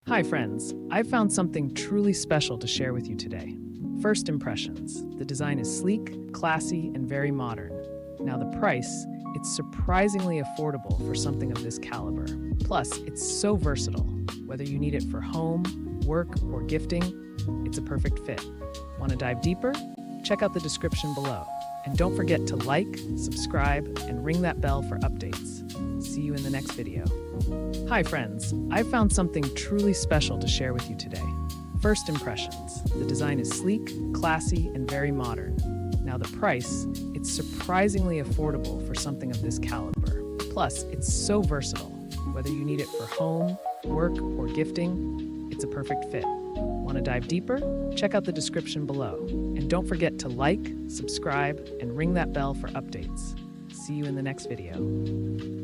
Hi friends, I've found something truly special to share with you today. First impressions. The design is sleek, classy, and very modern. Now the price, it's surprisingly affordable for something of this caliber. Plus, it's so versatile. Whether you need it for home, work, or gifting, it's a perfect fit. Want to dive deeper? Check out the description below. And don't forget to like, subscribe, and ring that bell for updates. See you in the next video. Hi friends, I've found something truly special to share with you today. First impressions. The design is sleek, classy, and very modern. Now the price, it's surprisingly affordable for something of this caliber. Plus, it's so versatile. Whether you need it for home, work, or gifting, it's a perfect fit. Want to dive deeper? Check out the description below. And don't forget to like, subscribe, and ring that bell for updates. See you in the next video.